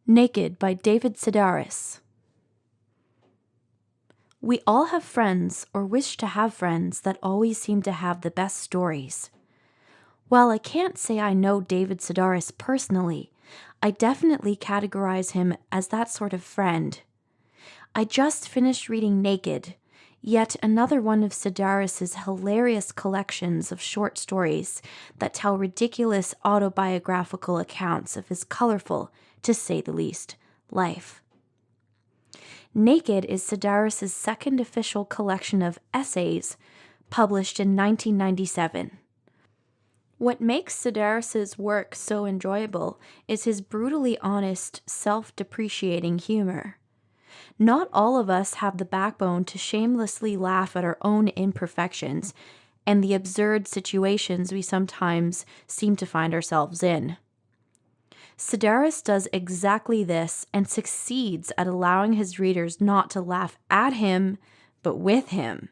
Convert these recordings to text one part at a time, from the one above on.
Naked by David Sedaris. We all have friends or wish to have friends that always seem to have the best stories. While I can't say I know David Sedaris personally, I definitely categorize him as that sort of friend. I just finished reading Naked, yet another one of Sedaris's hilarious collections of short stories that tell ridiculous autobiographical accounts of his colorful, to say the least, life. Naked is Sedaris's second official collection of essays, published in 1997. What makes Sedaris's work so enjoyable is his brutally honest, self-depreciating humor. Not all of us have the backbone to shamelessly laugh at our own imperfections and the absurd situations we sometimes seem to find ourselves in. Sedaris does exactly this and succeeds at allowing his readers not to laugh at him, but with him.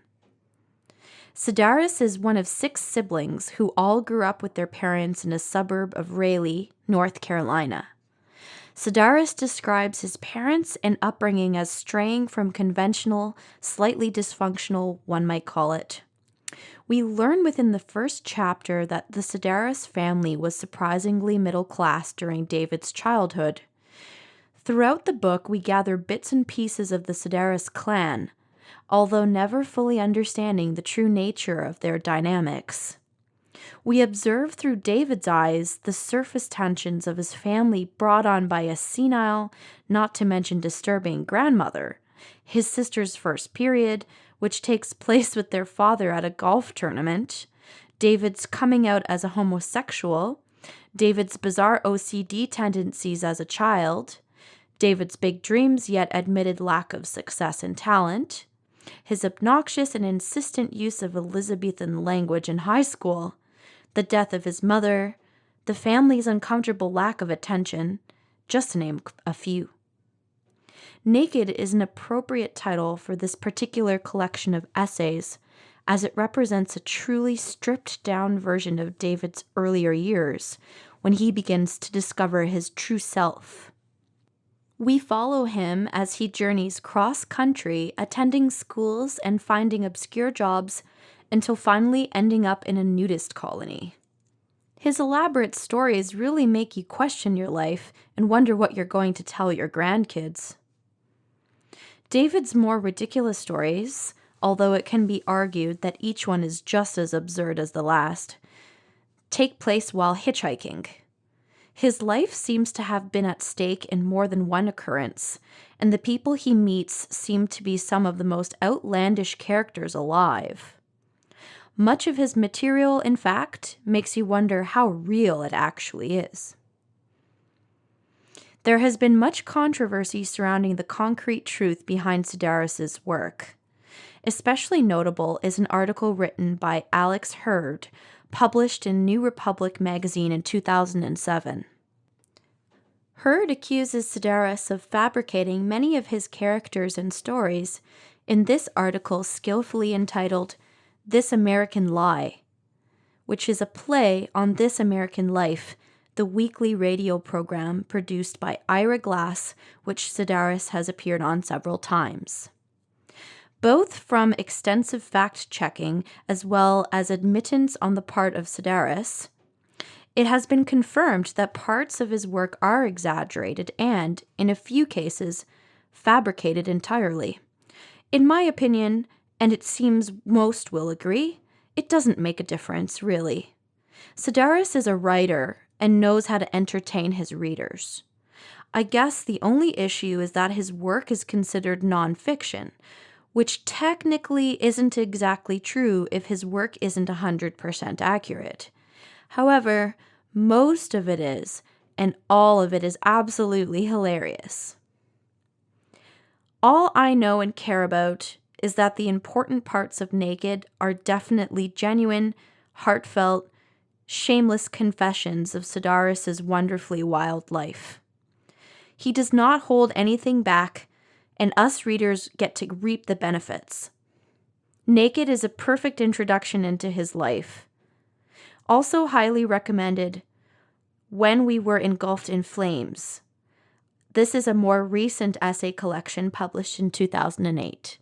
Sedaris is one of 6 siblings who all grew up with their parents in a suburb of Raleigh, North Carolina. Sedaris describes his parents and upbringing as straying from conventional, slightly dysfunctional, one might call it. We learn within the first chapter that the Sedaris family was surprisingly middle class during David's childhood. Throughout the book, we gather bits and pieces of the Sedaris clan, although never fully understanding the true nature of their dynamics. We observe through David's eyes the surface tensions of his family brought on by a senile, not to mention disturbing grandmother, his sister's first period, which takes place with their father at a golf tournament, David's coming out as a homosexual, David's bizarre OCD tendencies as a child, David's big dreams yet admitted lack of success and talent, his obnoxious and insistent use of Elizabethan language in high school, the death of his mother, the family's uncomfortable lack of attention, just to name a few. Naked is an appropriate title for this particular collection of essays, as it represents a truly stripped-down version of David's earlier years, when he begins to discover his true self. We follow him as he journeys cross-country, attending schools and finding obscure jobs, until finally ending up in a nudist colony. His elaborate stories really make you question your life and wonder what you're going to tell your grandkids. David's more ridiculous stories, although it can be argued that each one is just as absurd as the last, take place while hitchhiking. His life seems to have been at stake in more than one occurrence, and the people he meets seem to be some of the most outlandish characters alive. Much of his material, in fact, makes you wonder how real it actually is. There has been much controversy surrounding the concrete truth behind Sedaris's work. Especially notable is an article written by Alex Hurd, published in New Republic magazine in 2007. Hurd accuses Sedaris of fabricating many of his characters and stories in this article skillfully entitled This American Lie, which is a play on This American Life, the weekly radio program produced by Ira Glass, which Sedaris has appeared on several times. Both from extensive fact-checking as well as admittance on the part of Sedaris, it has been confirmed that parts of his work are exaggerated and, in a few cases, fabricated entirely. In my opinion, and it seems most will agree, it doesn't make a difference, really. Sedaris is a writer and knows how to entertain his readers. I guess the only issue is that his work is considered nonfiction, which technically isn't exactly true if his work isn't 100% accurate. However, most of it is, and all of it is absolutely hilarious. All I know and care about is that the important parts of Naked are definitely genuine, heartfelt, shameless confessions of Sedaris's wonderfully wild life. He does not hold anything back, and us readers get to reap the benefits. Naked is a perfect introduction into his life. Also highly recommended When We Were Engulfed in Flames, This is a more recent essay collection published in 2008.